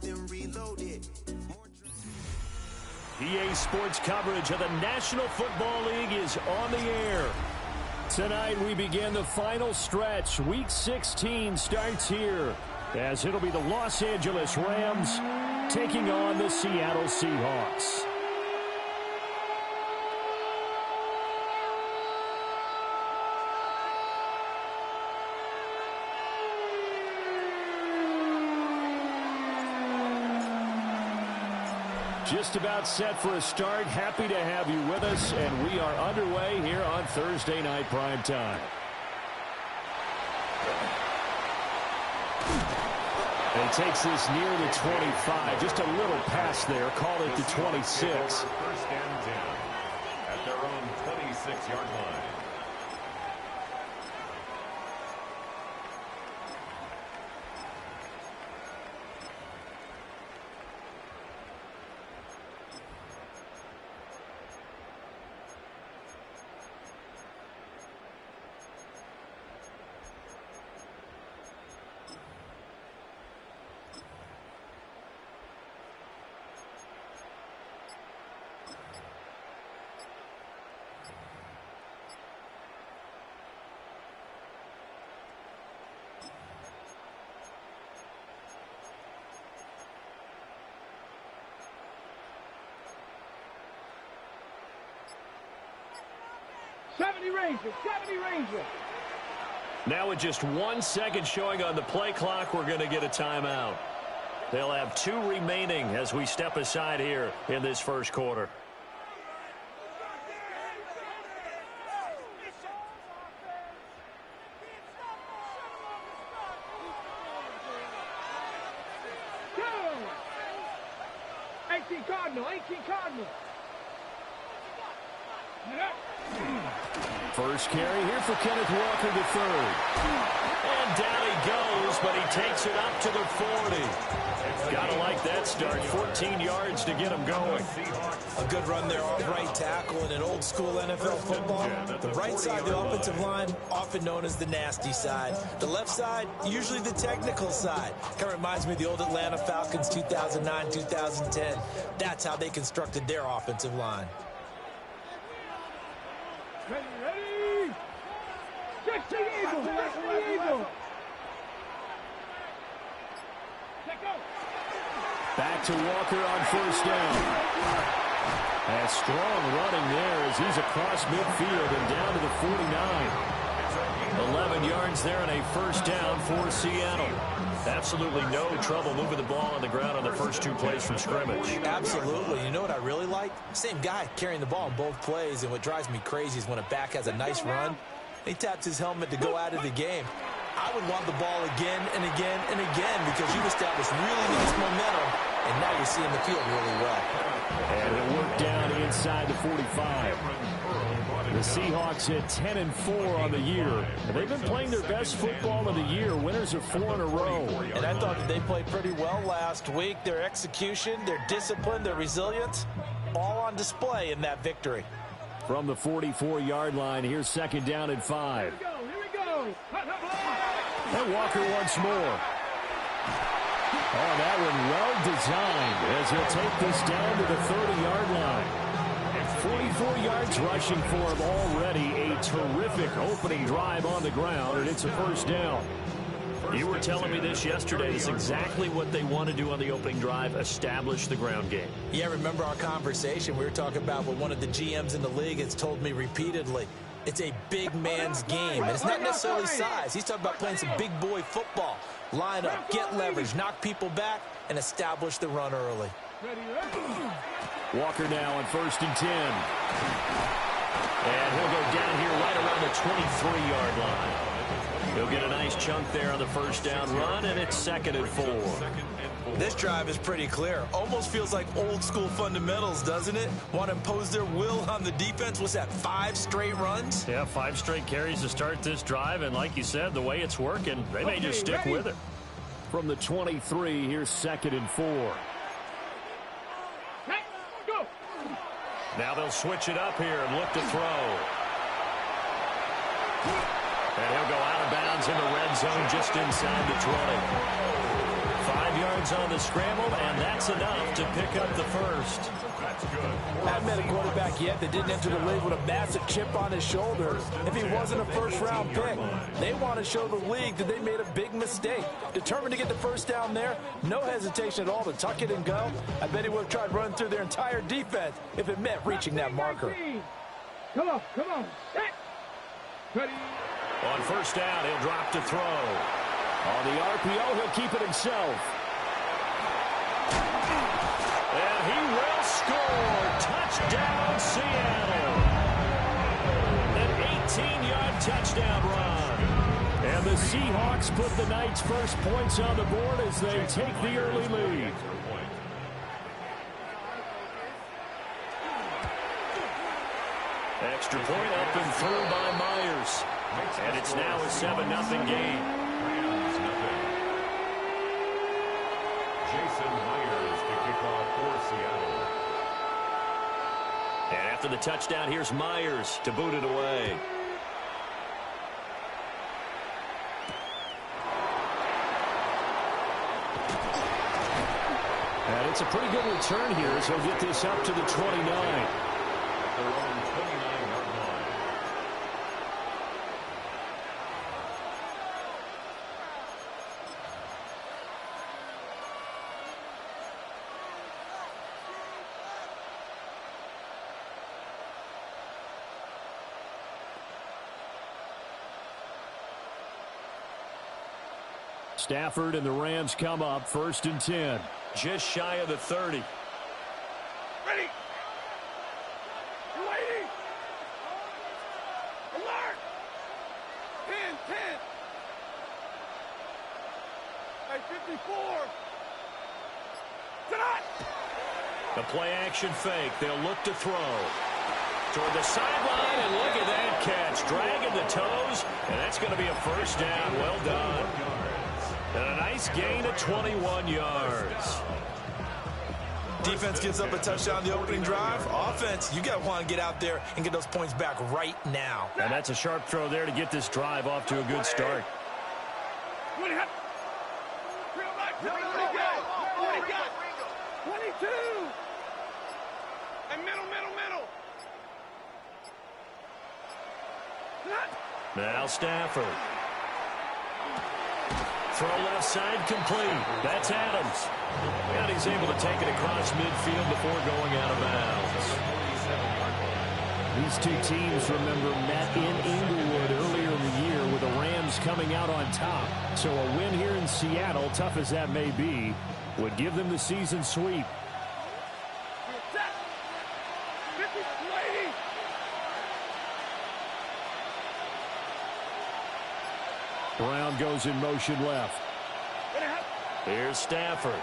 EA Sports coverage of the National Football League is on the air. Tonight we begin the final stretch. Week 16 starts here as it'll be the Los Angeles Rams taking on the Seattle Seahawks. Just about set for a start. Happy to have you with us, and we are underway here on Thursday Night Prime Time. And he takes this near the 25. Just a little pass there. Call it the 26. First and 10 at their own 26-yard line. Ranger. Now with just 1 second showing on the play clock, we're going to get a timeout. They'll have 2 remaining as we step aside here in this first quarter. Cardinal. First carry here for Kenneth Walker III. And down he goes, but he takes it up to the 40. Gotta like that start. 14 yards to get him going. A good run there off right tackle in an old school NFL football. The right side of the offensive line, often known as the nasty side. The left side, usually the technical side. Kind of reminds me of the old Atlanta Falcons 2009, 2010. That's how they constructed their offensive line. Ready! Check the eagle! Back to Walker on first down. And strong running there as he's across midfield and down to the 49. 11 yards there and a first down for Seattle. Absolutely no trouble moving the ball on the ground on the first 2 plays from scrimmage. Absolutely. You know what I really like? Same guy carrying the ball in both plays, and what drives me crazy is when a back has a nice run, he taps his helmet to go out of the game. I would want the ball again and again and again because you've established really nice momentum, and now you're seeing the field really well. And it worked down inside the 45. The Seahawks hit 10-4 on the year. And they've been playing their best football of the year. Winners of 4 in a row. And I thought that they played pretty well last week. Their execution, their discipline, their resilience, all on display in that victory. From the 44-yard line, here's second down and 5. Here we go. And Walker once more. Oh, that one well designed as he'll take this down to the 30-yard line. 44 yards rushing for him already. A terrific opening drive on the ground, and it's a first down. You were telling me this yesterday. It's exactly what they want to do on the opening drive, establish the ground game. Yeah, remember our conversation? We were talking about what one of the GMs in the league has told me repeatedly. It's a big man's game, and it's not necessarily size. He's talking about playing some big boy football. Line up, get leverage, knock people back, and establish the run early. Walker now on first and 10. And he'll go down here right around the 23-yard line. He'll get a nice chunk there on the first down run, and it's second and 4. This drive is pretty clear. Almost feels like old school fundamentals, doesn't it? Want to impose their will on the defense. What's that, 5 straight runs? Yeah, 5 straight carries to start this drive, and like you said, the way it's working, they may just stick with it. From the 23, here's second and 4. Go! Now they'll switch it up here and look to throw. And he'll go out of bounds in the red zone just inside the 20. 5 yards yards on the scramble, and that's enough to pick up the first. That's good. I haven't met a quarterback yet that didn't enter the league with a massive chip on his shoulder if he wasn't a first-round pick. They want to show the league that they made a big mistake. Determined to get the first down there, no hesitation at all to tuck it and go. I bet he would have tried running through their entire defense if it meant reaching that marker. Come on, set. Ready. On first down, he'll drop to throw. On the RPO, he'll keep it himself. And he will score. Touchdown, Seattle. An 18-yard touchdown run. And the Seahawks put the Knights' first points on the board as they take the early lead. Extra point up and through by Myers. And it's now a 7-0 game. Jason Myers to kick off for Seattle. And after the touchdown, here's Myers to boot it away. And it's a pretty good return here as he'll get this up to the 29. At their own 29-yard line. Stafford and the Rams come up 1st and 10. Just shy of the 30. Ready. Waiting. Alert. 10. Hey, 54. Tonight. The play action fake. They'll look to throw. Toward the sideline, and look at that catch. Dragging the toes, and that's going to be a first down. Well done. And a nice gain of 21 yards. Defense gives up a touchdown the opening drive. Offense, you got to want to get out there and get those points back right now. And that's a sharp throw there to get this drive off to a good start. What do you have? 22. And middle. Now Stafford. Throw left side complete. That's Adams. And he's able to take it across midfield before going out of bounds. These two teams, remember, met in Inglewood earlier in the year with the Rams coming out on top. So a win here in Seattle, tough as that may be, would give them the season sweep. Brown goes in motion left. Here's Stafford.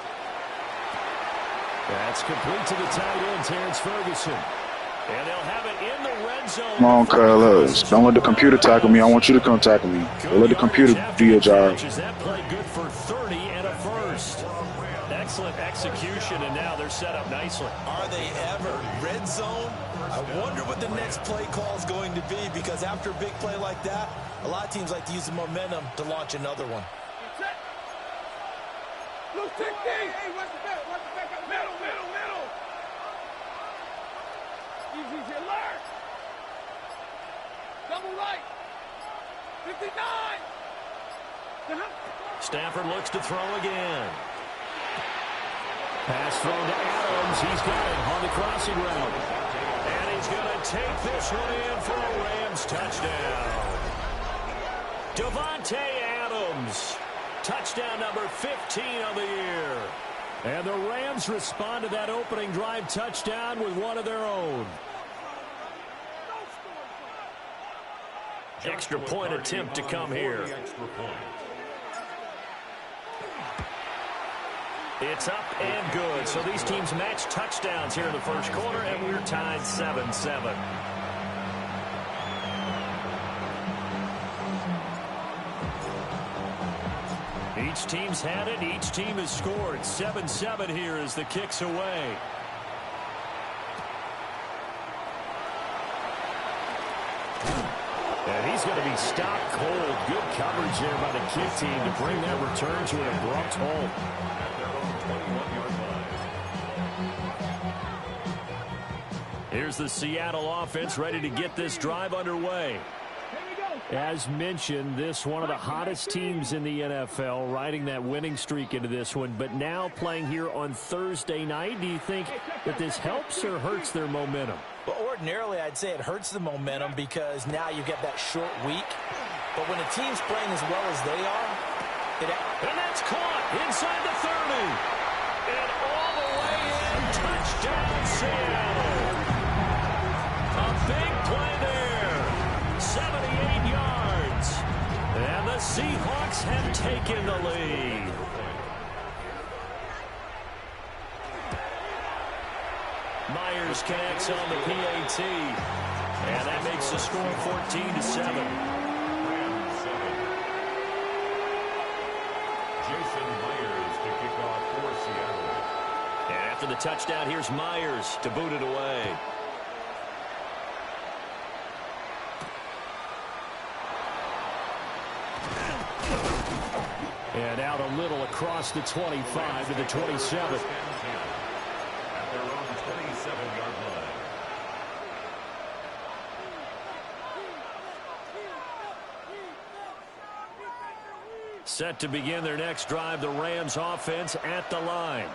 That's complete to the tight end, Terrence Ferguson. And they'll have it in the red zone. Come on, Carlos. Don't let the computer tackle me. I want you to come tackle me. Don't let the computer do your job. That play good for 30 and a first. Excellent execution, and now they're set up nicely. Are they ever? Red zone? I wonder what the next play call is going to be, because after a big play like that, a lot of teams like to use the momentum to launch another one. Blue 60. Hey, what's the back? Middle. Easy, alert. Double right. 59. Stafford looks to throw again. Pass thrown to Adams. He's got it on the crossing route. And he's going to take this one in for a Rams touchdown. Davante Adams. Touchdown number 15 of the year. And the Rams respond to that opening drive touchdown with one of their own. Extra point attempt to come here. It's up and good. So these teams match touchdowns here in the first quarter, and we're tied 7-7. Each team's had it. Each team has scored. 7-7 here as the kick's away. And he's going to be stopped cold. Good coverage there by the kick team to bring that return to an abrupt halt. 31-yard line. Here's the Seattle offense ready to get this drive underway. As mentioned, this one of the hottest teams in the NFL, riding that winning streak into this one, but now playing here on Thursday night. Do you think that this helps or hurts their momentum? Well, ordinarily, I'd say it hurts the momentum because now you've got that short week. But when a team's playing as well as they are, and that's caught inside the 30. And all the way in, touchdown Seattle. A big play there. 78 yards. And the Seahawks have taken the lead. Myers connects on the PAT. And that makes the score 14-7. After the touchdown, here's Myers to boot it away. And out a little across the 25 to the 27. At their own 27-yard line. Set to begin their next drive, the Rams offense at the line.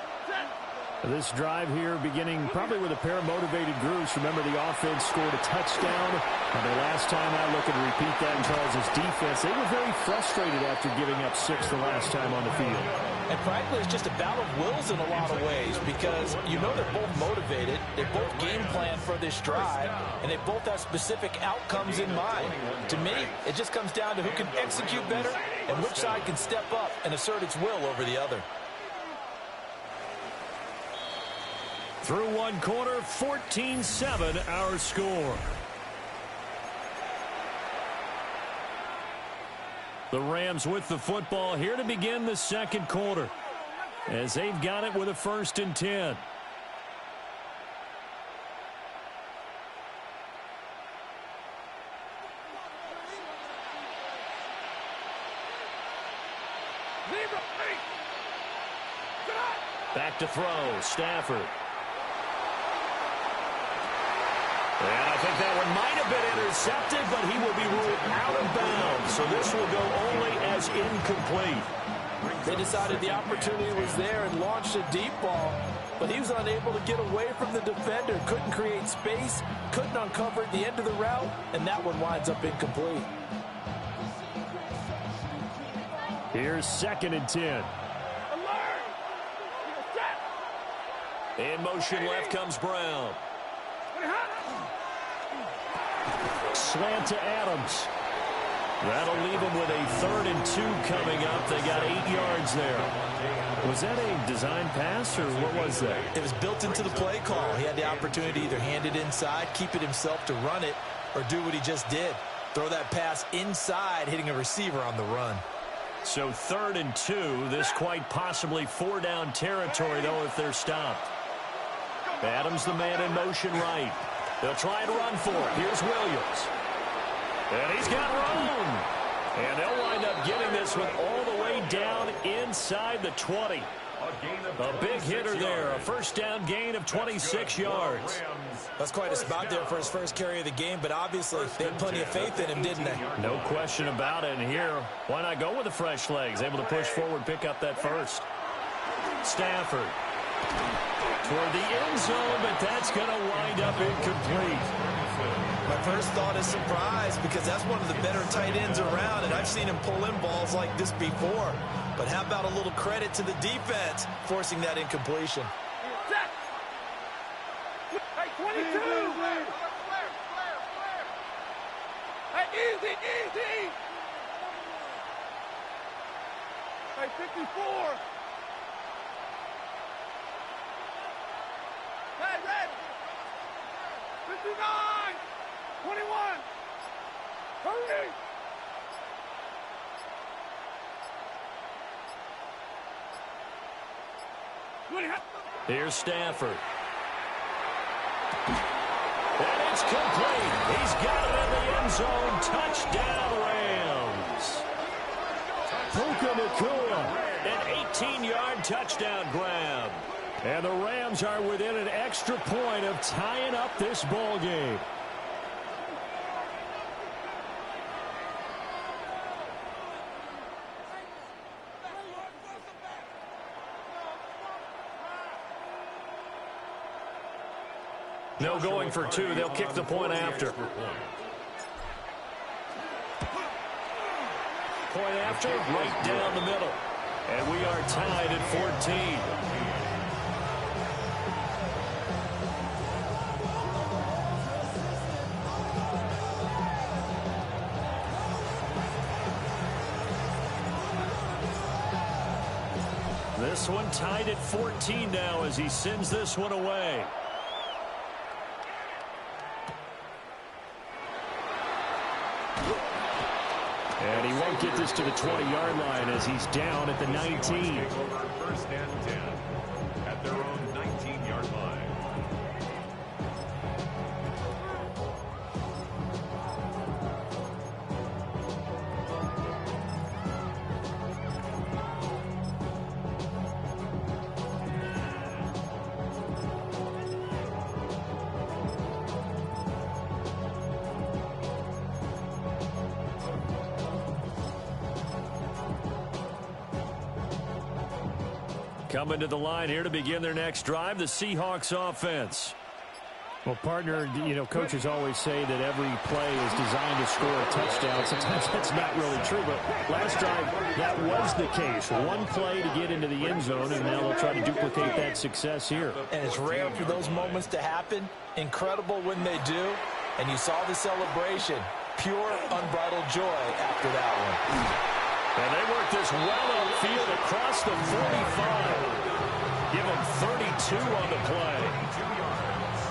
This drive here beginning probably with a pair of motivated groups. Remember, the offense scored a touchdown. And the last time I look and repeat that in Charles' defense, they were very frustrated after giving up 6 the last time on the field. And frankly, it's just a battle of wills in a lot of ways because you know they're both motivated. They both game plan for this drive, and they both have specific outcomes in mind. To me, it just comes down to who can execute better and which side can step up and assert its will over the other. Through one quarter, 14-7 our score. The Rams with the football here to begin the second quarter as they've got it with a 1st and 10. Back to throw, Stafford. And I think that one might have been intercepted, but he will be ruled out of bounds. So this will go only as incomplete. They decided the opportunity was there and launched a deep ball, but he was unable to get away from the defender. Couldn't create space, couldn't uncover the end of the route, and that one winds up incomplete. Here's 2nd and 10. In motion left comes Brown. Slant to Adams. That'll leave them with a 3rd and 2 coming up. They got 8 yards there. Was that a design pass, or what was that? It was built into the play call. He had the opportunity to either hand it inside, keep it himself to run it, or do what he just did. Throw that pass inside, hitting a receiver on the run. So 3rd and 2. This quite possibly 4-down territory, though, if they're stopped. Adams, the man in motion right. They'll try and run for it. Here's Williams. And he's got room. And they'll wind up getting this one all the way down inside the 20. A big hitter there. A 1st down gain of 26 yards. That's quite a spot there for his first carry of the game, but obviously they had plenty of faith in him, didn't they? No question about it. And here, why not go with the fresh legs? Able to push forward, pick up that first. Stafford. Toward the end zone, but that's going to wind up incomplete. My first thought is surprise because that's one of the better tight ends around, and I've seen him pull in balls like this before. But how about a little credit to the defense forcing that incompletion? Hey, 22! Hey, easy, easy! Hey, 54! Hey, red! 59! 21! Hurry! Here's Stafford. And it's complete. He's got it in the end zone. Touchdown, Rams. Puka Nacua. An 18-yard touchdown grab. And the Rams are within an extra point of tying up this ball game. No going for two. They'll kick the point after. Point after, right down the middle. And we are tied at 14. This one tied at 14 now as he sends this one away. And he won't get this to the 20-yard line as he's down at the 19. First and 10 at their own 19-yard line. Coming to the line here to begin their next drive, the Seahawks offense. Well, partner, you know, coaches always say that every play is designed to score a touchdown. Sometimes that's not really true, but last drive, that was the case. One play to get into the end zone, and now they'll try to duplicate that success here. And it's rare for those moments to happen. Incredible when they do. And you saw the celebration. Pure, unbridled joy after that one. And they work this well upfield across the 45. Give him 32 on the play.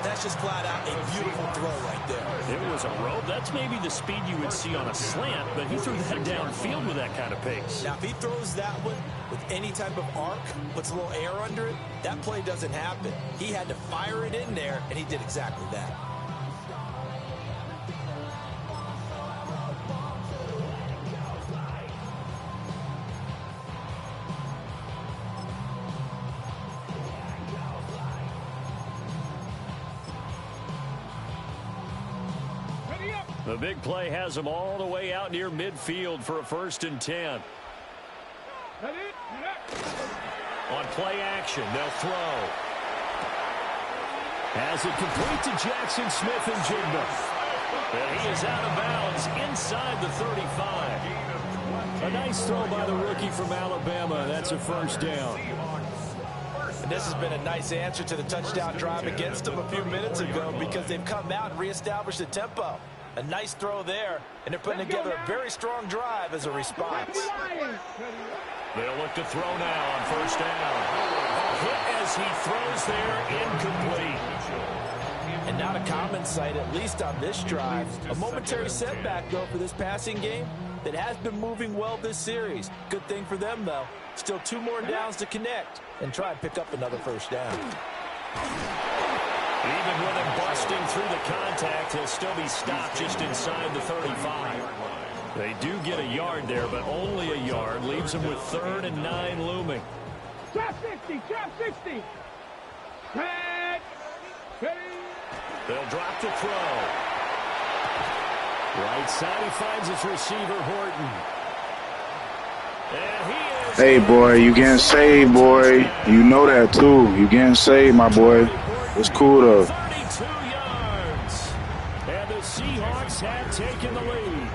That's just flat out a beautiful throw right there. It was a rope. That's maybe the speed you would see on a slant, but he threw that downfield with that kind of pace. Now, if he throws that one with any type of arc, puts a little air under it, that play doesn't happen. He had to fire it in there, and he did exactly that. The big play has him all the way out near midfield for a 1st and 10. On play action, they'll throw. Has it complete to Jackson Smith-Njigba. And he is out of bounds inside the 35. A nice throw by the rookie from Alabama. That's a 1st down. And this has been a nice answer to the touchdown drive against them a few minutes ago because they've come out and reestablished the tempo. A nice throw there, and they're putting together a very strong drive as a response. They'll look to throw now on 1st down. Hit as he throws there, incomplete. And not a common sight, at least on this drive. A momentary setback, though, for this passing game that has been moving well this series. Good thing for them, though. Still 2 more downs to connect and try and pick up another 1st down. Even with him busting through the contact, he'll still be stopped just inside the 35. They do get a yard there, but only a yard. Leaves him with 3rd and 9 looming. Trap 60, trap 60. They'll drop the throw. Right side, he finds his receiver, Horton. And he is... Hey, boy, you getting saved, boy. You know that, too. You getting saved, my boy. It's cool, though. 32 yards. And the Seahawks have taken the lead.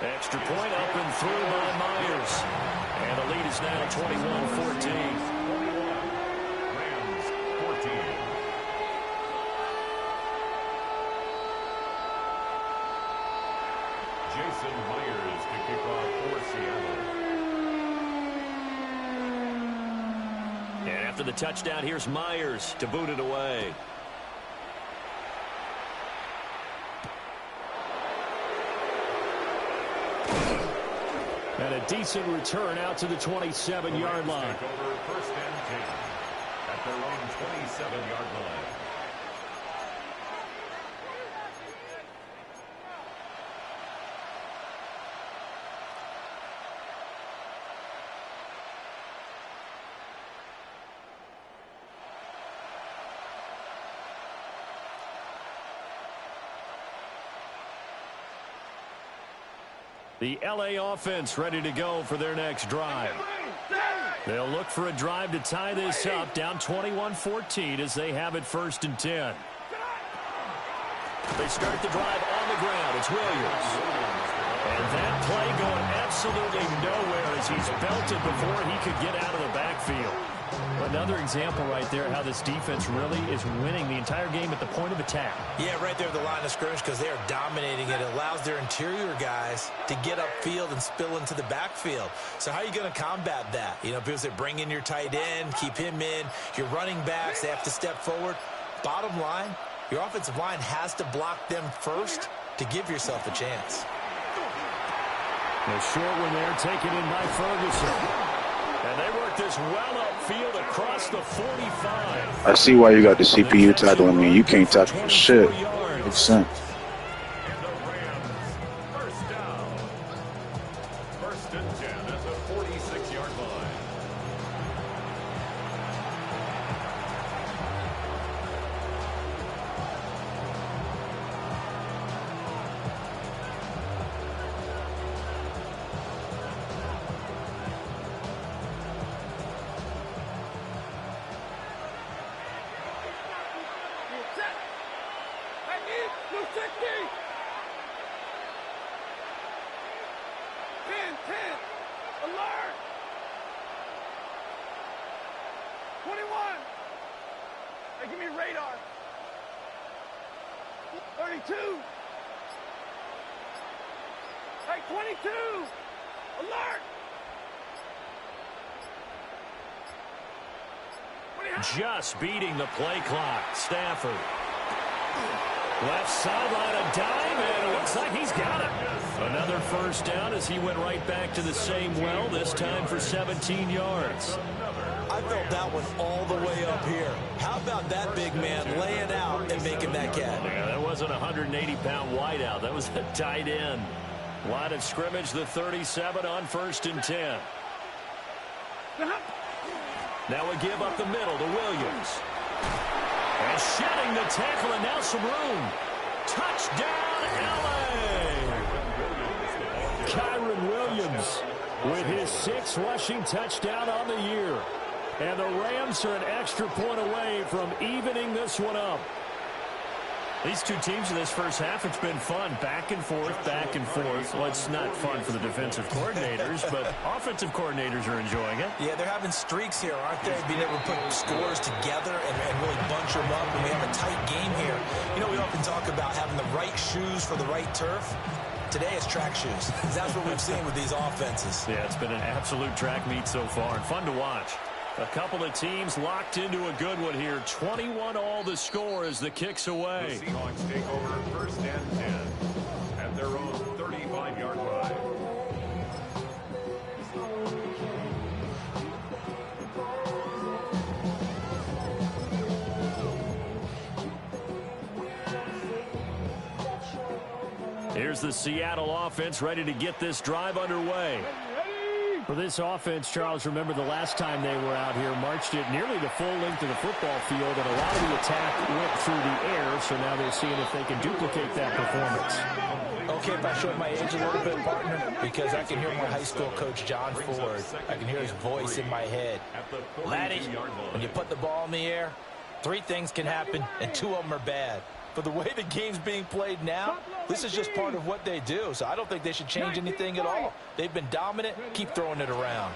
Extra point up and through by Myers. And the lead is now 21-14. Rams 14. Jason Myers to kick off for Seattle. And after the touchdown, here's Myers to boot it away. And a decent return out to the 27-yard line. Take over 1st and 10 at their own 27-yard line. The LA offense ready to go for their next drive. They'll look for a drive to tie this up, down 21-14 as they have it 1st and 10. They start the drive on the ground. It's Williams. And that play going absolutely nowhere as he's belted before he could get out of the backfield. Another example right there how this defense really is winning the entire game at the point of attack. Yeah, right there at the line of scrimmage because they are dominating it. It allows their interior guys to get upfield and spill into the backfield. So how are you going to combat that? You know, people say bring in your tight end, keep him in. Your running backs, they have to step forward. Bottom line, your offensive line has to block them first to give yourself a chance. The short one there taken in by Ferguson. And they work this well upfield across the 45. I see why you got the CPU tackling me. You can't tackle for shit. Makes sense. And the Rams, first down. 1st and 10 at the 46-yard line. Alert! 21. Hey, give me radar. 32. Hey, 22. Alert! Just beating the play clock. Stafford. Left sideline, a dive, and it looks like he's got it. Another 1st down as he went right back to the same well, this time for 17 yards. I felt that one all the way up here. How about that big man laying out and making that catch? Yeah, that wasn't a 180-pound wideout. That was a tight end. Line of scrimmage, the 37 on 1st and 10. Now we give up the middle to Williams. And shedding the tackle, and now some room. Touchdown, L.A. Kyron Williams with his 6th rushing touchdown on the year. And the Rams are an extra point away from evening this one up. These two teams in this first half, it's been fun. Back and forth, back and forth. Well, it's not fun for the defensive coordinators, but offensive coordinators are enjoying it. Yeah, they're having streaks here, aren't they? Being able to put scores together and really bunch them up, and we have a tight game here. You know, we often talk about having the right shoes for the right turf. Today it's track shoes. That's what we've seen with these offenses. Yeah, it's been an absolute track meet so far, and fun to watch. A couple of teams locked into a good one here. 21-all the score as the kick's away. The Seahawks take over 1st and 10 at their own 35-yard line. Here's the Seattle offense ready to get this drive underway. For this offense, Charles, remember the last time they were out here, marched it nearly the full length of the football field, and a lot of the attack went through the air, so now they're seeing if they can duplicate that performance. Okay, if I show my age a little bit, partner, because I can hear my high school coach, John Ford. I can hear his voice in my head. Laddie, when you put the ball in the air, 3 things can happen, and 2 of them are bad. For the way the game's being played now, this is just part of what they do. So I don't think they should change anything at all. They've been dominant. Keep throwing it around.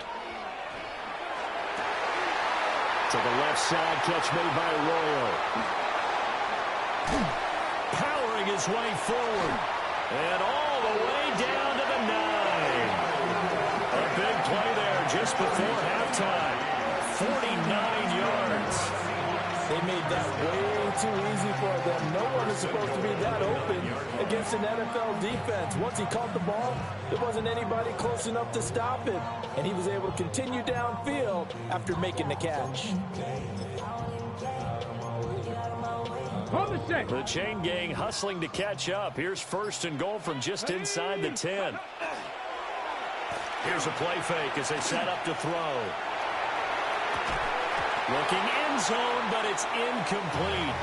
To the left side, catch made by Arroyo. Powering his way forward. And all the way down to the 9. A big play there just before halftime. 49 yards. They made that way too easy for them. No one is supposed to be that open against an NFL defense. Once he caught the ball, there wasn't anybody close enough to stop him. And he was able to continue downfield after making the catch. The chain gang hustling to catch up. Here's 1st and goal from just inside the 10. Here's a play fake as they set up to throw. Looking end zone, but it's incomplete.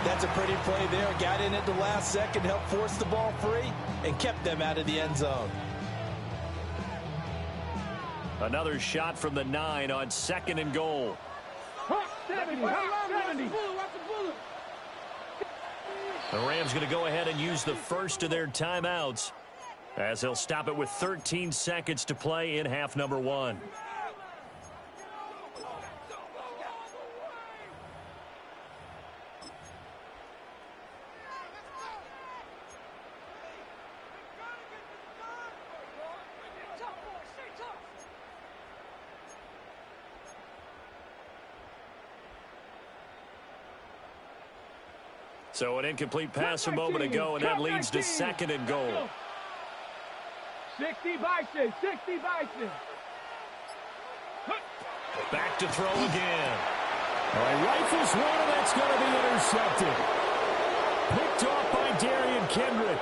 That's a pretty play there. Got in at the last second, helped force the ball free, and kept them out of the end zone. Another shot from the 9 on 2nd and goal. 70. The Rams going to go ahead and use the first of their timeouts as they'll stop it with 13 seconds to play in half number 1. So an incomplete pass a moment ago, and that leads to 2nd and goal. 60 Bison. Back to throw again. All right, rifles one, and that's going to be intercepted. Picked off by Darian Kendrick.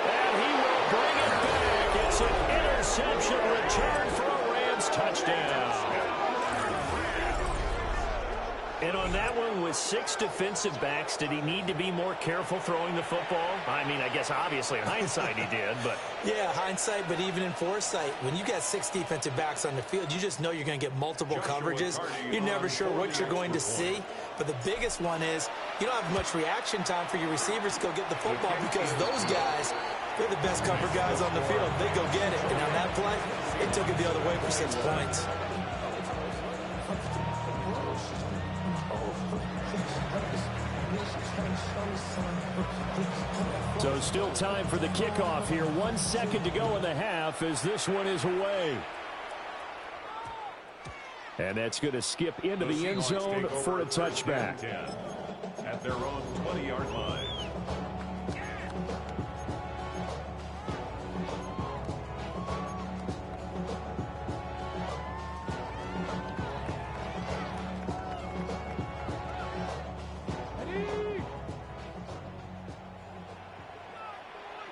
And he will bring it back. It's an interception return for a Rams touchdown. And on that one, with 6 defensive backs, did he need to be more careful throwing the football? I mean, I guess obviously in hindsight he did, but... Yeah, hindsight, but even in foresight, when you got 6 defensive backs on the field, you just know you're going to get multiple coverages. You're never sure what you're going to see. But the biggest one is you don't have much reaction time for your receivers to go get the football because those guys, they're the best cover guys on the field. They go get it. And on that play, they took it the other way for 6 points. So still time for the kickoff here. 1 second to go in the half as this one is away. And that's going to skip into the end zone for a touchback. At their own 20-yard line.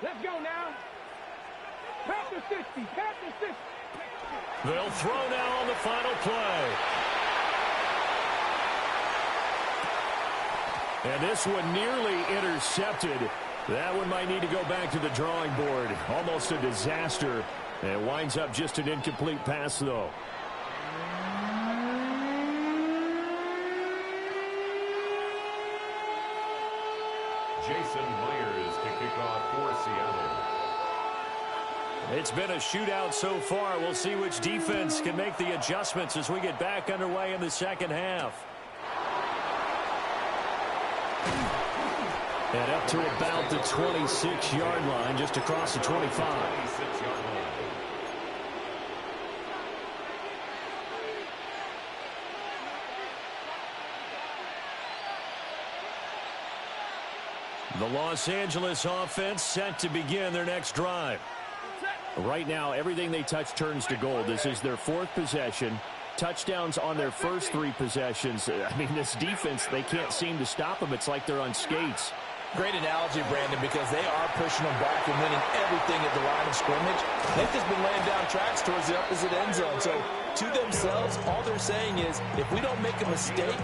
Let's go now. Pass to 60. They'll throw now on the final play. And this one nearly intercepted. That one might need to go back to the drawing board. Almost a disaster. It winds up just an incomplete pass, though. Jason Myers to kick off for Seattle. It's been a shootout so far. We'll see which defense can make the adjustments as we get back underway in the second half. And up to about the 26-yard line, just across the 25. 26-yard line. The Los Angeles offense set to begin their next drive. Right now, everything they touch turns to gold. This is their 4th possession. Touchdowns on their first 3 possessions. I mean, this defense, they can't seem to stop them. It's like they're on skates. Great analogy, Brandon, because they are pushing them back and winning everything at the line of scrimmage. They've just been laying down tracks towards the opposite end zone. So, to themselves, all they're saying is, if we don't make a mistake,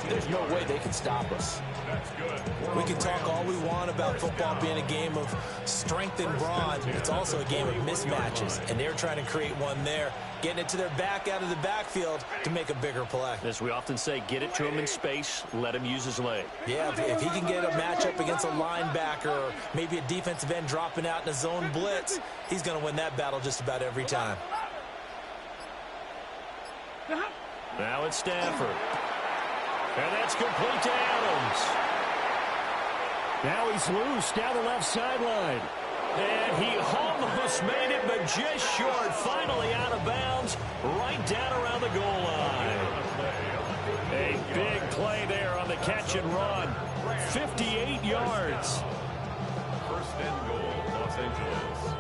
there's no way they can stop us. That's good. We can talk all we want about football being a game of strength and brawn. It's also a game of mismatches, and they're trying to create one there, getting it to their back out of the backfield to make a bigger play. As we often say, get it to him in space, let him use his leg. Yeah, if he can get a matchup against a linebacker or maybe a defensive end dropping out in a zone blitz, he's going to win that battle just about every time. Now it's Stafford. And that's complete to Adams. Now he's loose down the left sideline. And he almost made it, but just short. Finally out of bounds, right down around the goal line. A big play there on the catch and run. 58 yards. First and goal, Los Angeles.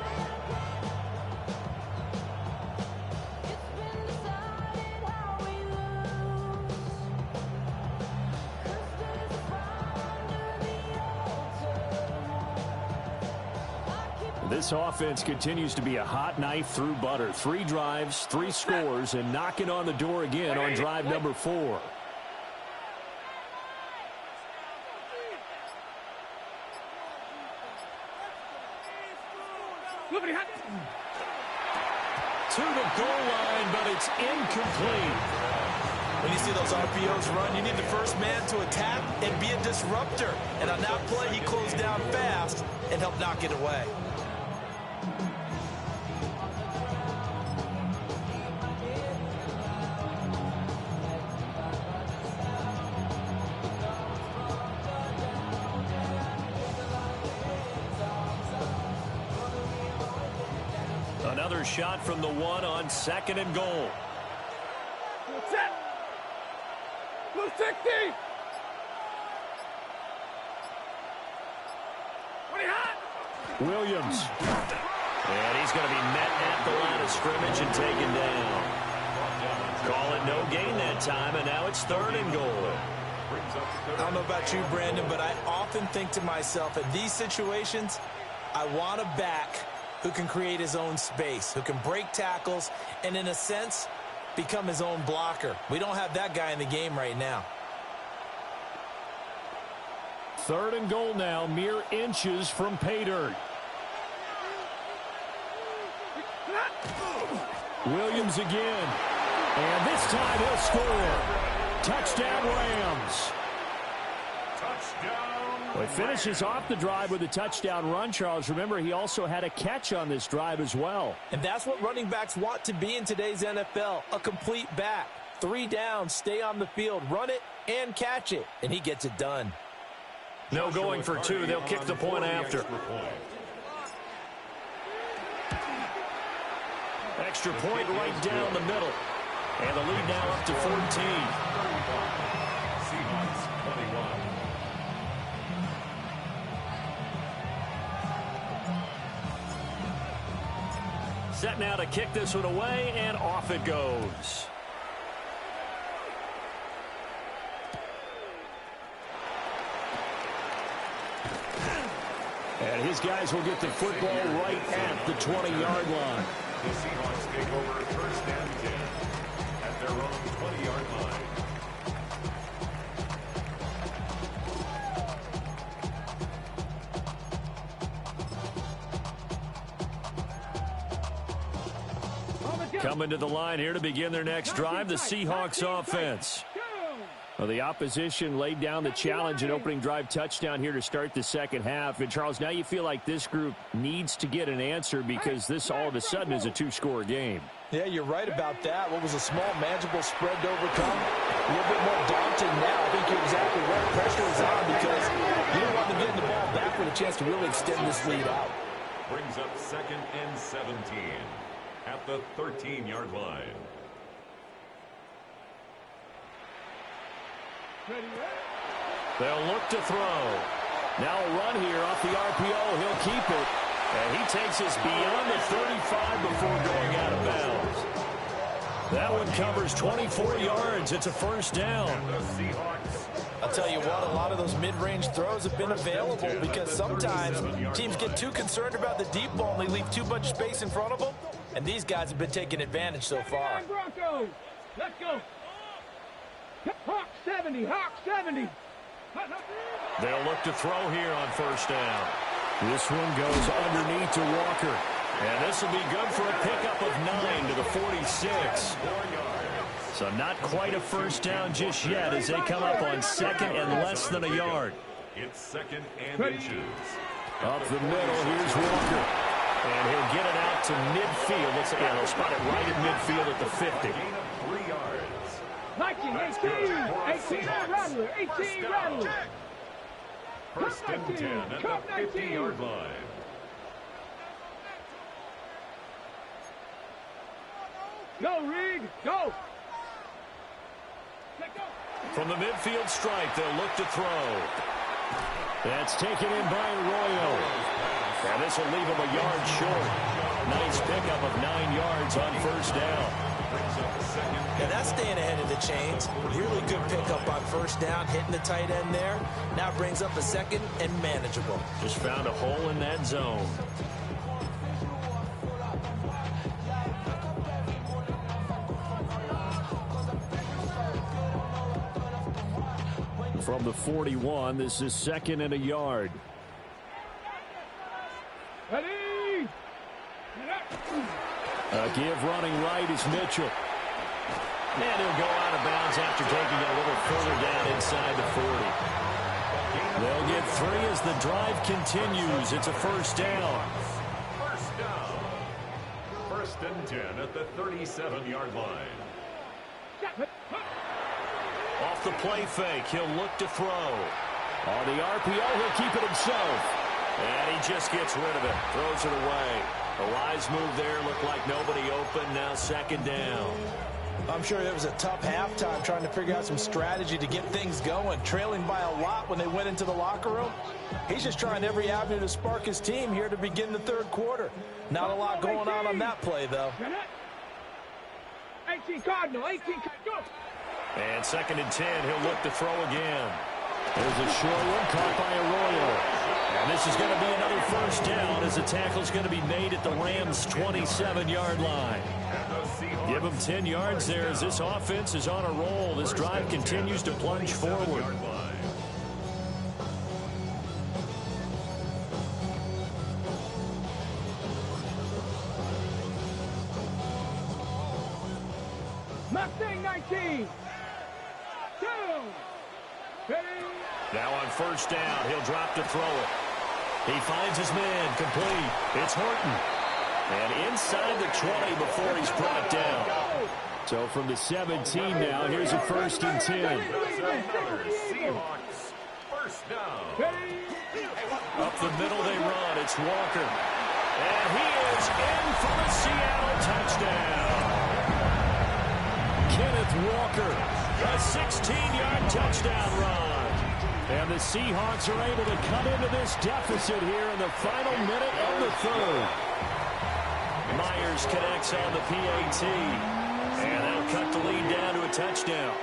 This offense continues to be a hot knife through butter. 3 drives, 3 scores, and knocking on the door again on drive number 4. To the goal line, but it's incomplete. When you see those RPOs run, you need the first man to attack and be a disruptor. And on that play, he closed down fast and helped knock it away. Another shot from the 1 on 2nd and goal. Set. Blue 60. Williams. And he's going to be met at the line of scrimmage and taken down. Call it no gain that time, and now it's 3rd and goal. I don't know about you, Brandon, but I often think to myself, in these situations, I want a back who can create his own space, who can break tackles, and in a sense, become his own blocker. We don't have that guy in the game right now. 3rd and goal now, mere inches from pay dirt. Williams again. And this time he'll score. Touchdown, Rams. Well, he finishes off the drive with a touchdown run, Charles. Remember, he also had a catch on this drive as well. And that's what running backs want to be in today's NFL, a complete back. 3 downs, stay on the field, run it, and catch it. And he gets it done. No going for 2. They'll kick the point after. Extra point right down the middle. And the lead now up to 14. Seahawks 21. Set now to kick this one away, and off it goes. And his guys will get the football right at the 20-yard line. The Seahawks take over 1st and 10 at their own 20-yard line. Coming to the line here to begin their next drive, the Seahawks offense. Well, the opposition laid down the challenge and opening drive touchdown here to start the 2nd half. And, Charles, now you feel like this group needs to get an answer because this all of a sudden is a 2-score game. Yeah, you're right about that. What was a small, manageable spread to overcome? A little bit more daunting now. I think you're exactly right. Pressure is on because you don't want them getting the ball back with a chance to really extend this lead out. Brings up 2nd and 17 at the 13-yard line. They'll look to throw. Now a run here off the RPO. He'll keep it. And he takes us beyond the 35 before going out of bounds. That one covers 24 yards. It's a 1st down. I'll tell you what, a lot of those mid-range throws have been available because sometimes teams get too concerned about the deep ball and they leave too much space in front of them. And these guys have been taking advantage so far. Broncos, let's go. Hawk 70, Hawk 70. They'll look to throw here on 1st down. This one goes underneath to Walker. And this will be good for a pickup of 9 to the 46. So not quite a 1st down just yet as they come up on 2nd and less than a yard. It's 2nd and inches. Up the middle, here's Walker. And he'll get it out to midfield. They'll spot it right at midfield at the 50. Gain of 3 yards. 19, 18 Rattler, 18 Rattler. 1st and 10 at the 50-yard line. Go, Reed, go. From the midfield stripe, they'll look to throw. That's taken in by Arroyo. And this will leave him a yard short. Nice pickup of 9 yards on 1st down. And that's staying ahead of the chains. Really good pickup on 1st down, hitting the tight end there. Now brings up a 2nd and manageable. Just found a hole in that zone. From the 41, this is 2nd and a yard. Ready? A give running right is Mitchell. And he'll go out of bounds after taking it a little further down inside the 40. They'll get 3 as the drive continues. It's a first down. First down. 1st and 10 at the 37-yard line. Off the play fake, he'll look to throw. On the RPO, he'll keep it himself. And he just gets rid of it, throws it away. A wise move there, looked like nobody open, now 2nd down. I'm sure there was a tough halftime trying to figure out some strategy to get things going, trailing by a lot when they went into the locker room. He's just trying every avenue to spark his team here to begin the 3rd quarter. Not a lot going on that play, though. 18 Cardinal, 18 Cardinal. And 2nd and 10, he'll look to throw again. There's a short one caught by Arroyo. And this is going to be another first down as the tackle's going to be made at the Rams' 27-yard line. Give them 10 yards there as this offense is on a roll. This drive continues to plunge forward. Mustang 19. 2. Ready? Now on first down, he'll drop to throw it. He finds his man, complete. It's Horton. And inside the 20 before he's brought down. So from the 17 now, here's a 1st and 10. Seahawks. First down. Up the middle they run. It's Walker. And he is in for the Seattle touchdown. Kenneth Walker, a 16-yard touchdown run. And the Seahawks are able to cut into this deficit here in the final minute of the 3rd. Myers connects on the PAT. And that'll cut the lead down to a touchdown.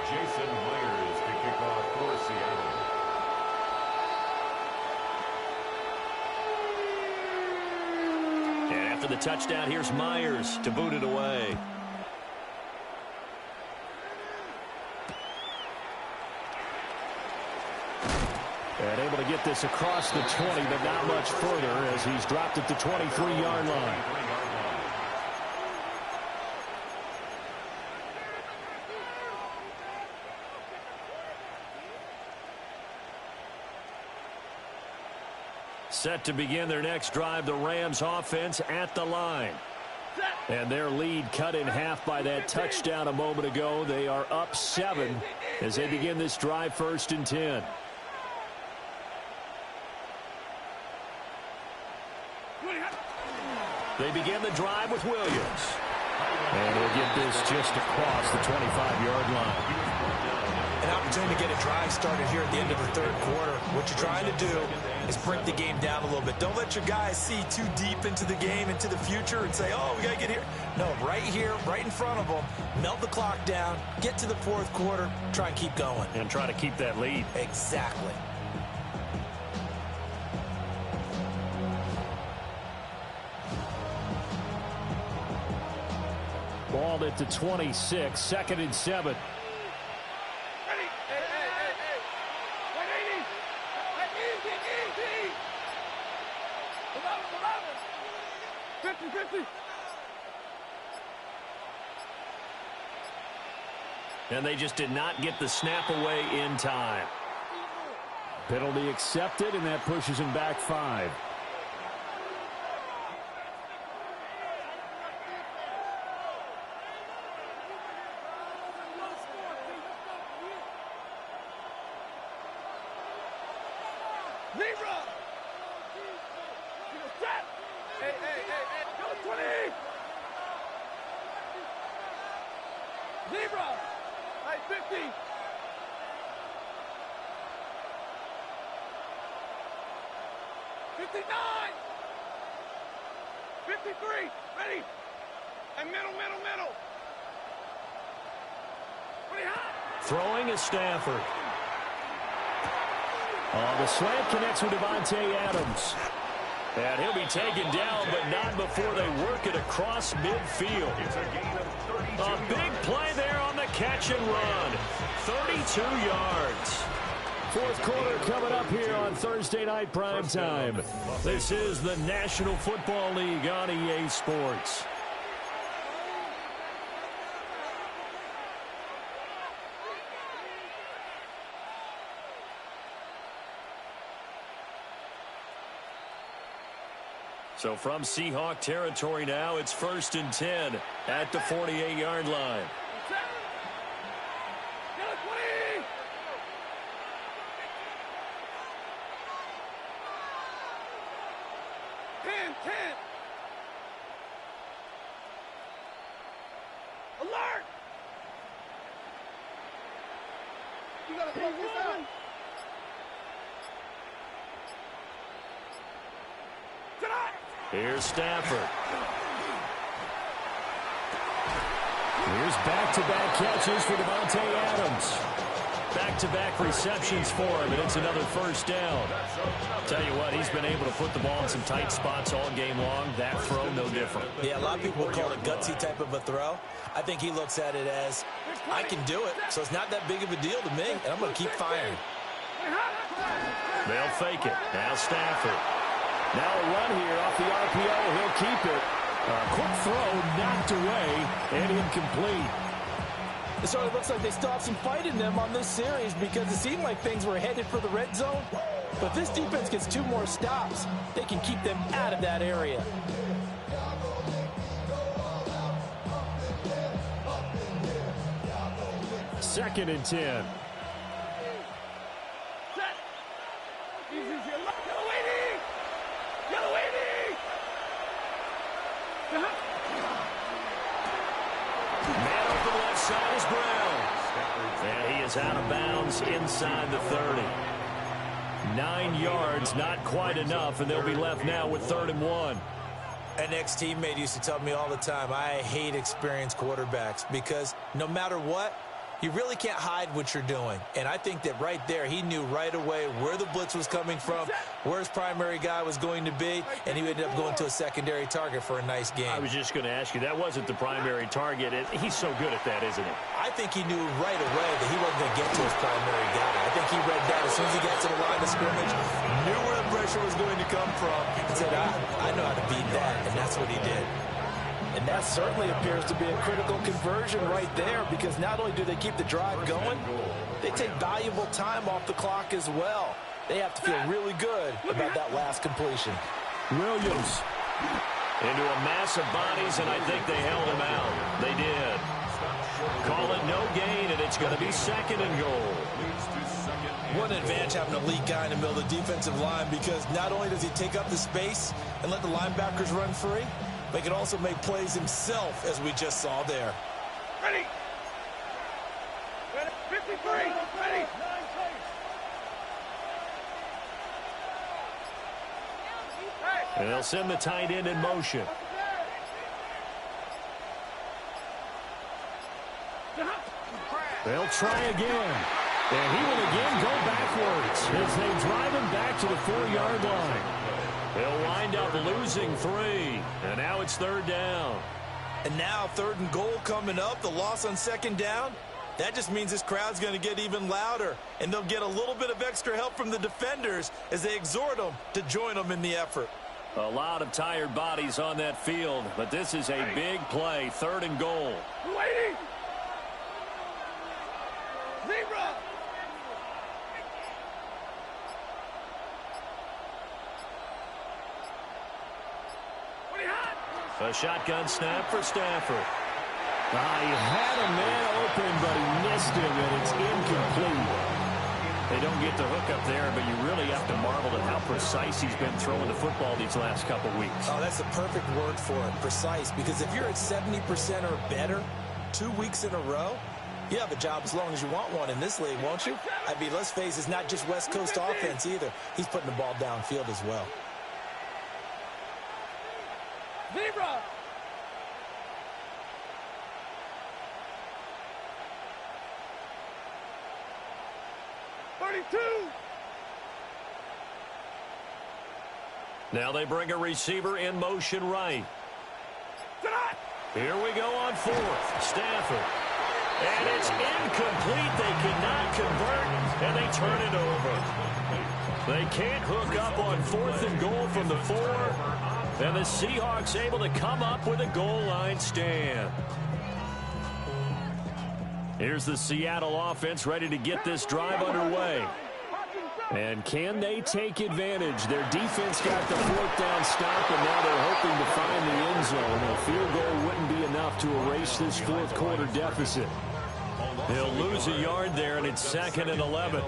Jason Myers to kick off for Seattle. And after the touchdown, here's Myers to boot it away. And able to get this across the 20, but not much further as he's dropped at the 23-yard line. Set to begin their next drive, the Rams offense at the line. And their lead cut in half by that touchdown a moment ago. They are up 7 as they begin this drive, 1st and 10. They begin the drive with Williams. And he'll get this just across the 25-yard line. An opportunity to get a drive started here at the end of the 3rd quarter. What you're trying to do is break the game down a little bit. Don't let your guys see too deep into the game, into the future, and say, oh, we got to get here. No, right here, right in front of them, melt the clock down, get to the 4th quarter, try and keep going. And try to keep that lead. Exactly. Ball at the 26, 2nd and 7. 50-50. And they just did not get the snap away in time. Penalty accepted, and that pushes him back 5. Zebra! Hey, 50! 59! 53! Ready! And middle! Pretty high! Throwing is Stafford. The slant connects with Devontae Adams. And he'll be taken down, but not before they work it across midfield. A big play there on the catch and run. 32 yards. Fourth quarter coming up here on Thursday Night Primetime. This is the National Football League on EA Sports. So from Seahawk territory now, it's 1st and 10 at the 48-yard line. 10. Alert! You gotta close this out. Here's Stafford. Here's back-to-back catches for Devontae Adams. Back-to-back receptions for him, and it's another first down. Tell you what, he's been able to put the ball in some tight spots all game long. That throw, no different. Yeah, a lot of people would call it a gutsy type of a throw. I think he looks at it as, I can do it, so it's not that big of a deal to me, and I'm going to keep firing. They'll fake it. Now Stafford. Now a run here off the RPO. He'll keep it. A quick throw knocked away and incomplete. It sort of looks like they still have some fight in them on this series because it seemed like things were headed for the red zone. But if this defense gets 2 more stops, they can keep them out of that area. Second and 10. Man over the left side is Brown. And he is out of bounds inside the 30. 9 yards, not quite enough, and they'll be left now with 3rd and 1. An ex-teammate used to tell me all the time, I hate experienced quarterbacks because no matter what, you really can't hide what you're doing. And I think that right there, he knew right away where the blitz was coming from, where his primary guy was going to be, and he ended up going to a secondary target for a nice game. I was just going to ask you, that wasn't the primary target. He's so good at that, isn't he? I think he knew right away that he wasn't going to get to his primary guy. I think he read that as soon as he got to the line of scrimmage, knew where the pressure was going to come from, and said, I know how to beat that, and that's what he did. And that certainly appears to be a critical conversion right there because not only do they keep the drive going, they take valuable time off the clock as well. They have to feel really good about that last completion. Williams into a mass of bodies, and I think they held him out. They did. Call it no gain, and it's going to be 2nd and goal. What an advantage having a lead guy in the middle of the defensive line because not only does he take up the space and let the linebackers run free, but he can also make plays himself, as we just saw there. Ready. 53. Ready. And they'll send the tight end in motion. They'll try again. And he will again go backwards as they drive him back to the 4-yard line. They'll wind up losing 3. And now it's 3rd down. And now 3rd and goal coming up. The loss on 2nd down. That just means this crowd's going to get even louder. And they'll get a little bit of extra help from the defenders as they exhort them to join them in the effort. A lot of tired bodies on that field. But this is a big play. 3rd and goal. Waiting. Zebra. A shotgun snap for Stafford. He had a man open, but he missed him, and it's incomplete. They don't get the hook up there, but you really have to marvel at how precise he's been throwing the football these last couple weeks. Oh, that's the perfect word for it, precise, because if you're at 70% or better 2 weeks in a row, you have a job as long as you want one in this league, won't you? I mean, let's face it, it's not just West Coast offense either. He's putting the ball downfield as well. Zebra. Now they bring a receiver in motion right. Here we go on fourth. Stafford. And it's incomplete. They cannot convert, and they turn it over. They can't hook up on 4th and goal from the 4. And the Seahawks able to come up with a goal line stand. Here's the Seattle offense ready to get this drive underway. And can they take advantage? Their defense got the 4th down stop, and now they're hoping to find the end zone. A field goal wouldn't be enough to erase this 4th quarter deficit. They'll lose a yard there, and it's 2nd and 11.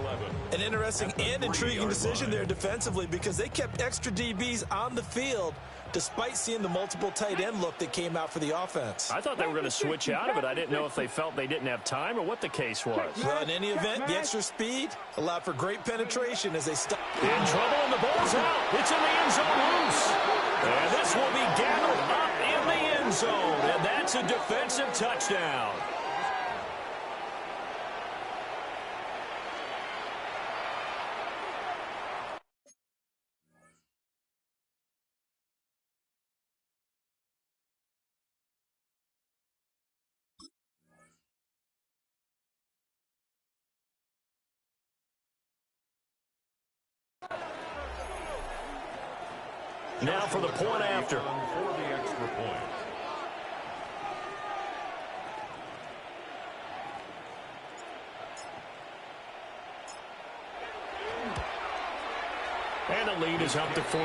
An interesting and intriguing decision there defensively because they kept extra DBs on the field despite seeing the multiple tight end look that came out for the offense. I thought they were going to switch out of it. I didn't know if they felt they didn't have time or what the case was. Well, in any event, the extra speed allowed for great penetration as they stopped. In trouble, and the ball's out. It's in the end zone loose. And this will be gathered up in the end zone, and that's a defensive touchdown. Now for the point after. For the extra point. And the lead is up to 14.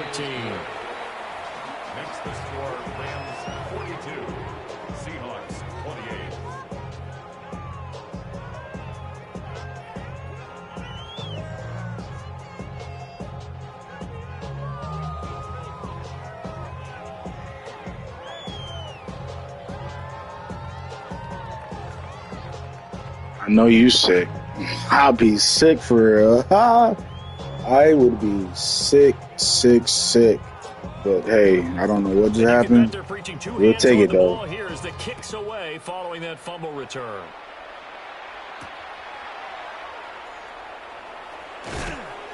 Makes the score Rams 42, Seahawks 28. I know you sick. I'll be sick for real. I would be sick. But hey, I don't know what just happened. We'll take it though. Here's the kicks away following that fumble return.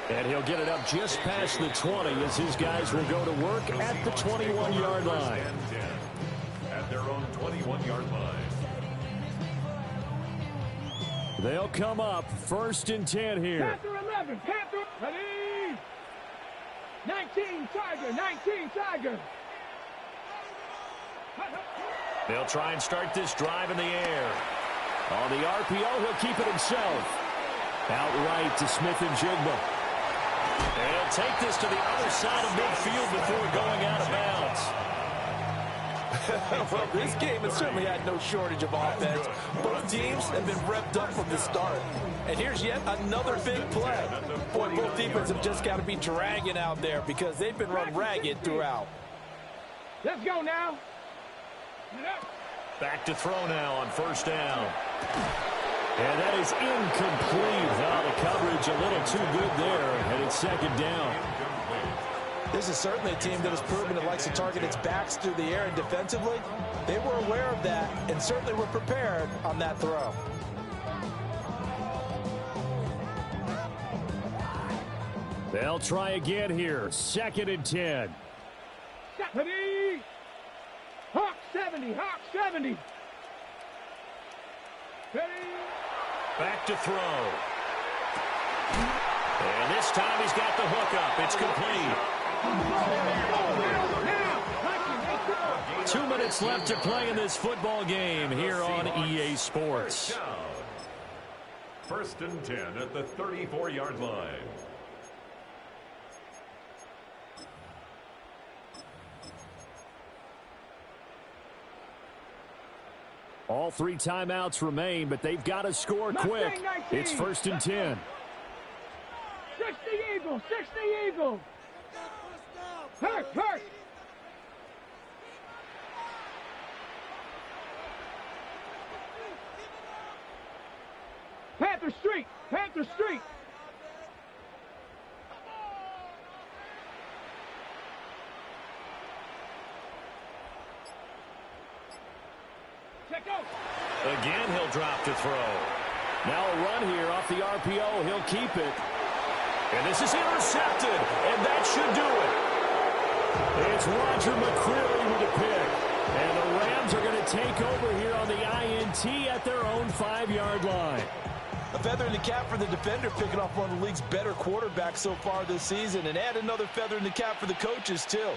And he'll get it up just past the 20 as his guys will go to work at the 21-yard line. At their own 21-yard line. They'll come up 1st and 10 here. Panther 11, Panther, ready? 19, Tiger, 19, Tiger. They'll try and start this drive in the air. On the RPO, he'll keep it himself. Outright to Smith and Jigba. And he'll take this to the other side of midfield before going out of bounds. Well, this game has certainly had no shortage of offense. Both teams have been revved up from the start. And here's yet another big play. Boy, both defenses have just got to be dragging out there because they've been run ragged throughout. Let's go now. Back to throw now on 1st down. And that is incomplete. The coverage a little too good there, and it's 2nd down. This is certainly a team that has proven it likes to target its backs through the air, and defensively, they were aware of that and certainly were prepared on that throw. They'll try again here. 2nd and 10. Ready? Hawk 70, Hawk 70. Ready? Back to throw. And this time he's got the hook up. It's complete. 2 minutes left to play in this football game here on EA Sports. 1st and 10 at the 34-yard line. All 3 timeouts remain, but they've got to score quick. It's 1st and 10. 60 Eagles, 60 Eagles. Hurt. Panther Street, Panther Street. Again, he'll drop to throw. Now a run here off the RPO. He'll keep it. And this is intercepted, and that should do it. It's Roger McCreary with a pick. And the Rams are going to take over here on the INT at their own 5-yard line. A feather in the cap for the defender, picking off one of the league's better quarterbacks so far this season. And add another feather in the cap for the coaches, too.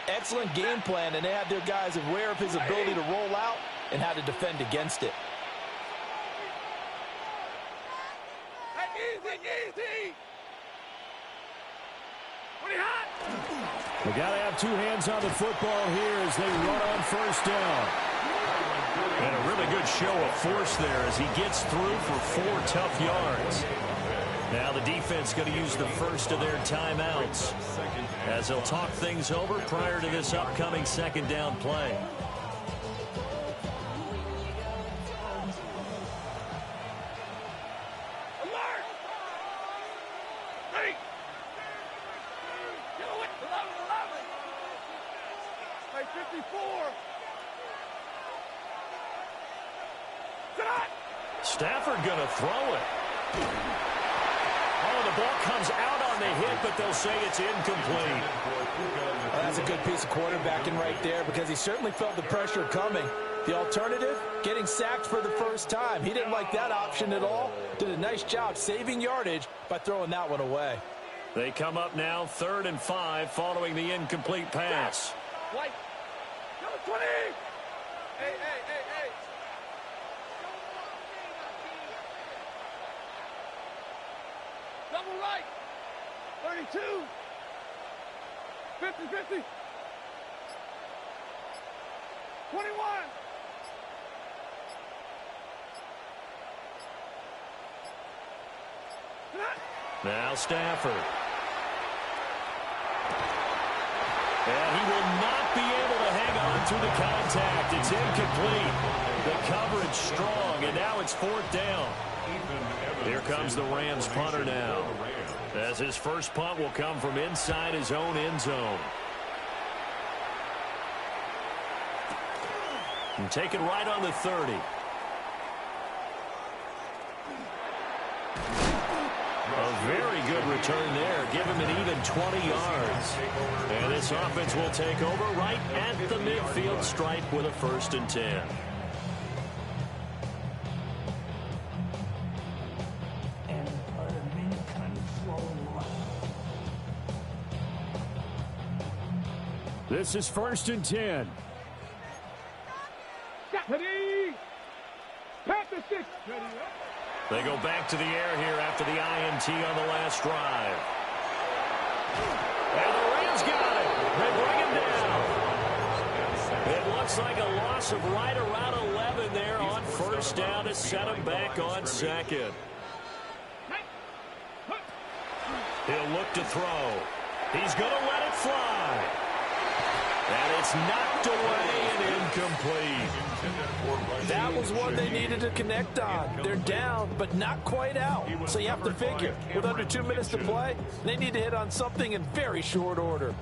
Excellent game plan, and they had their guys aware of his ability to roll out and how to defend against it. Easy. Pretty hot. They got to have 2 hands on the football here as they run on first down. And a really good show of force there as he gets through for 4 tough yards. Now the defense going to use the first of their timeouts as they'll talk things over prior to this upcoming second down play. Alert. Ready. Do it. 11. Play 54. Stafford going to throw it. Oh, the ball comes out on the hit, but they'll say it's incomplete. Well, that's a good piece of quarterbacking right there because he certainly felt the pressure coming. The alternative, getting sacked for the first time. He didn't like that option at all. Did a nice job saving yardage by throwing that one away. They come up now 3rd and 5 following the incomplete pass. White. Number 20. Hey. Double right. 32. 50. 21. Now Stafford. And he will not be able to hang on through the contact. It's incomplete. The coverage strong, and now it's 4th down. Here comes the Rams punter now, as his first punt will come from inside his own end zone. And take it right on the 30. A very good return there. Give him an even 20 yards. And this offense will take over right at the midfield stripe with a 1st and 10. This is 1st and 10. Ready. Panther 6. Ready. They go back to the air here after the INT on the last drive. And the Rams got it. They bring him down. It looks like a loss of right around 11 there on first down to set him back on 2nd. He'll look to throw. He's going to let it fly. And it's knocked away and incomplete. That was one they needed to connect on. They're down, but not quite out. So you have to figure, with under 2 minutes to play, they need to hit on something in very short order.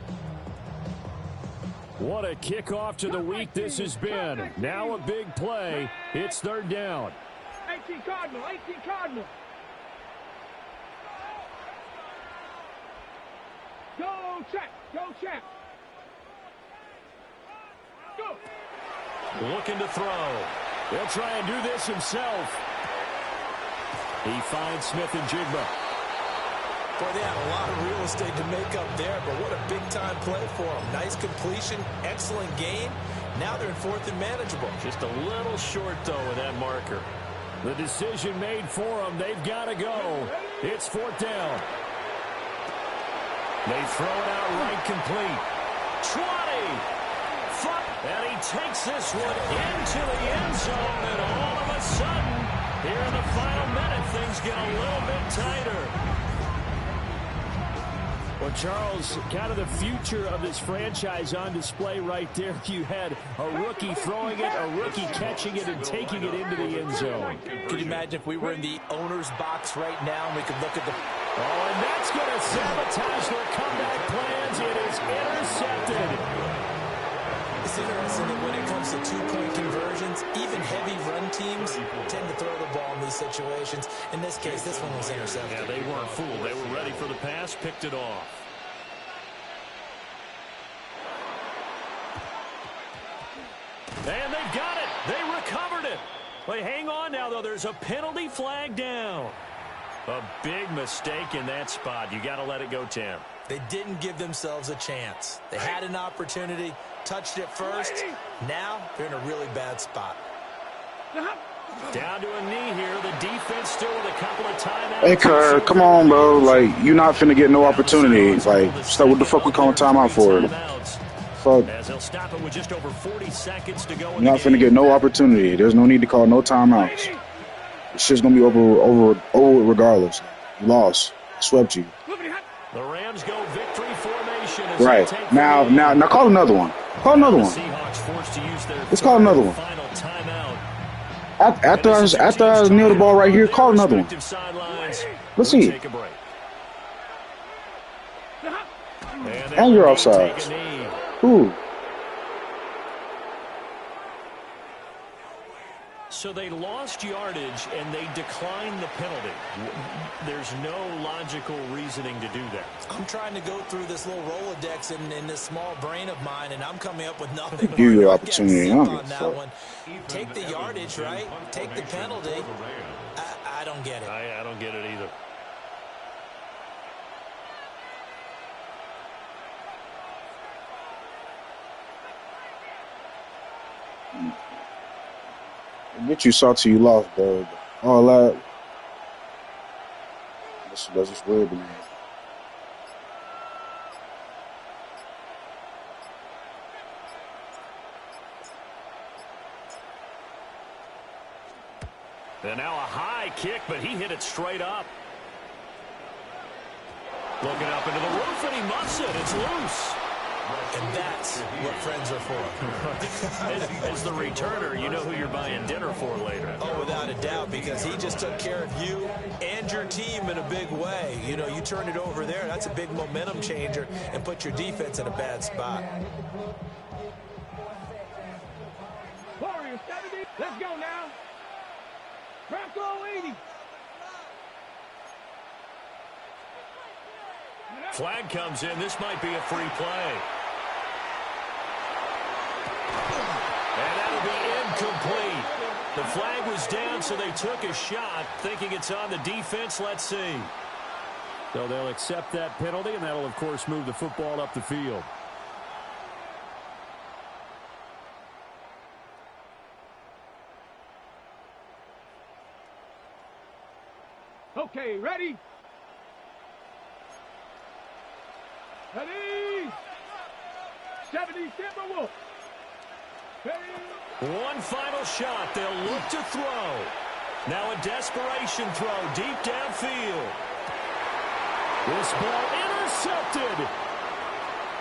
What a kickoff to the week this has been. Now a big play. It's 3rd down. 18 Cardinal. Go check. Go. Looking to throw. He'll try and do this himself. He finds Smith and Jigba. Boy, they had a lot of real estate to make up there, but what a big-time play for them. Nice completion, excellent game. Now they're in 4th and manageable. Just a little short, though, with that marker. The decision made for them. They've got to go. It's 4th down. They throw it out right complete. 20. And he takes this one into the end zone, and all of a sudden, here in the final minute, things get a little bit tighter. Well, Charles, kind of the future of this franchise on display right there. You had a rookie throwing it, a rookie catching it, and taking it into the end zone. Could you imagine if we were in the owner's box right now and we could look at the... Oh, and that's going to sabotage their comeback plans. It is intercepted. It's interesting that when it comes to 2-point conversions, even heavy run teams tend to throw the ball in these situations. In this case, this one was intercepted. Yeah, they weren't fooled. They were ready for the pass, picked it off. And they've got it. They recovered it. But hang on now, though. There's a penalty flag down. A big mistake in that spot. You got to let it go, Tim. They didn't give themselves a chance. They had an opportunity, touched it first. Now they're in a really bad spot. Down to a knee here. The defense still with a couple of timeouts. Hey, Kerr, come on, bro. Like, you're not finna get no opportunity. Like, stop. What the fuck we calling timeout for? Fuck. As they'll stop it with just over 40 seconds to go. You're not finna get no opportunity. There's no need to call no timeouts. This shit's gonna be over regardless. You lost. Swept you. The Rams go victory formation. Right. Now call another one. Call another one. Let's call another one. After I kneel the ball right here, call another one. Let's see. And you're offside. Who? So they lost yardage and they declined the penalty. There's no logical reasoning to do that. I'm trying to go through this little Rolodex in this small brain of mine, and I'm coming up with nothing. Give you the opportunity on that one. Take the yardage, right? Take the penalty. I don't get it. I don't get it either. Get you saw till you lost, bro. All that. That's just weird to me. And now a high kick, but he hit it straight up. Looking up into the roof, and he muffs it. It's loose. And that's what friends are for. As the returner, you know who you're buying dinner for later. Oh, without a doubt, because he just took care of you and your team in a big way. You know, you turn it over there, that's a big momentum changer and put your defense in a bad spot. Warriors 70. Let's go now. Bronco 80. Flag comes in. This might be a free play. And that'll be incomplete. The flag was down, so they took a shot, thinking it's on the defense. Let's see. So they'll accept that penalty, and that'll, of course, move the football up the field. Okay, ready? Ready? 70 Timberwolves. One final shot. They'll look to throw. Now a desperation throw deep downfield. This ball intercepted.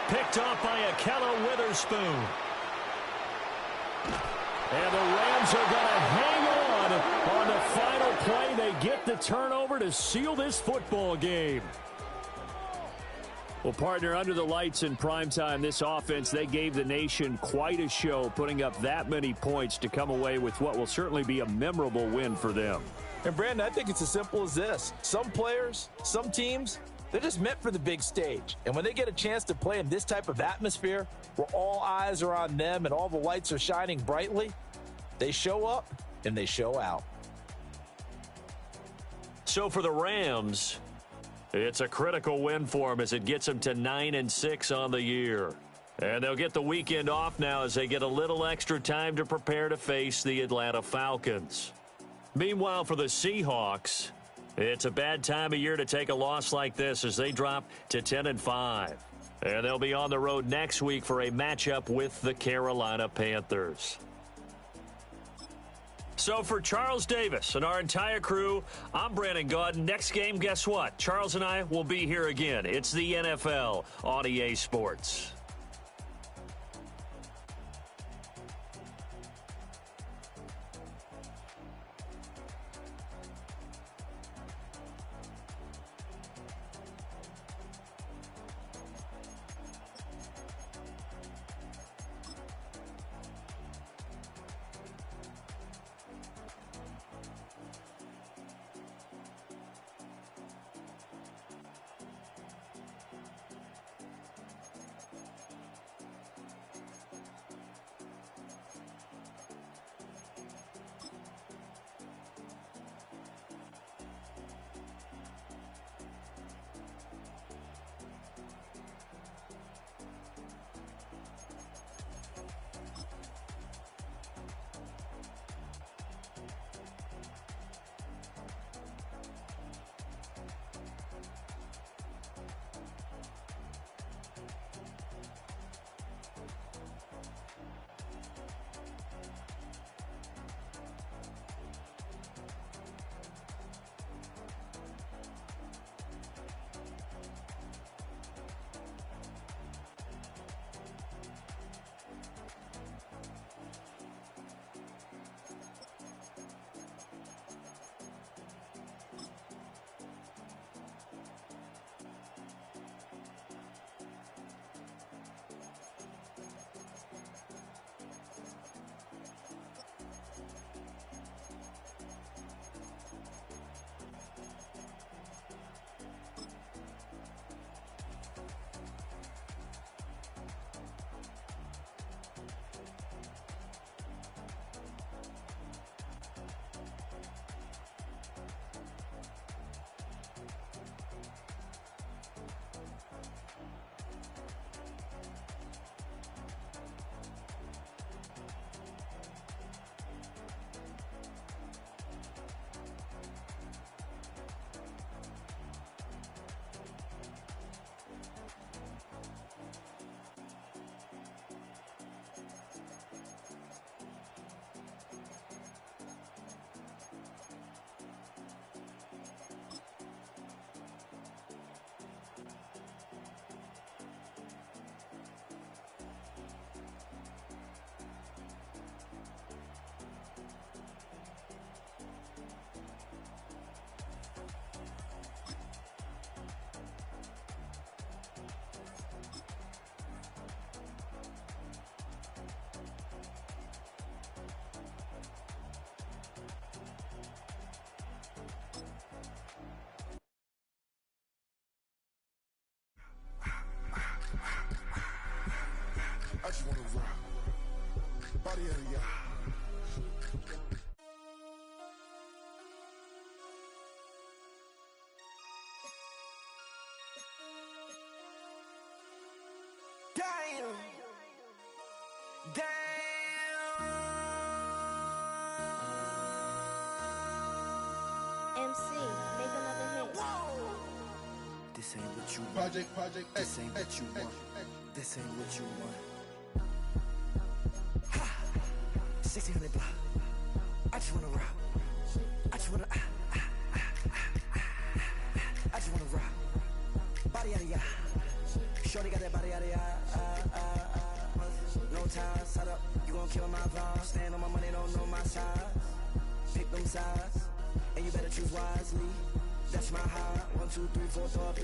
Picked off by Akello Witherspoon. And the Rams are going to hang on the final play. They get the turnover to seal this football game. Well, partner, under the lights in primetime, this offense, they gave the nation quite a show, putting up that many points to come away with what will certainly be a memorable win for them. And, Brandon, I think it's as simple as this. Some players, some teams, they're just meant for the big stage. And when they get a chance to play in this type of atmosphere where all eyes are on them and all the lights are shining brightly, they show up and they show out. So for the Rams, it's a critical win for them as it gets them to 9-6 on the year. And they'll get the weekend off now as they get a little extra time to prepare to face the Atlanta Falcons. Meanwhile, for the Seahawks, it's a bad time of year to take a loss like this as they drop to 10-5. And they'll be on the road next week for a matchup with the Carolina Panthers. So for Charles Davis and our entire crew, I'm Brandon Gaudin. Next game, guess what? Charles and I will be here again. It's the NFL on EA Sports. wanna rock. Body of the yacht. Damn. MC, make another hit. This ain't what you want. Project This ain't what you want. This ain't what you want. Ha! 1600 block. I just wanna rock. I just wanna I just wanna rock. Body out of ya. Shorty got that body out of ya. No time, set up. You gon' kill my vibe. Stand on my money, don't know my size. Pick them sides, and you better choose wisely. That's my high. 1, 2, 3, 4, throw up your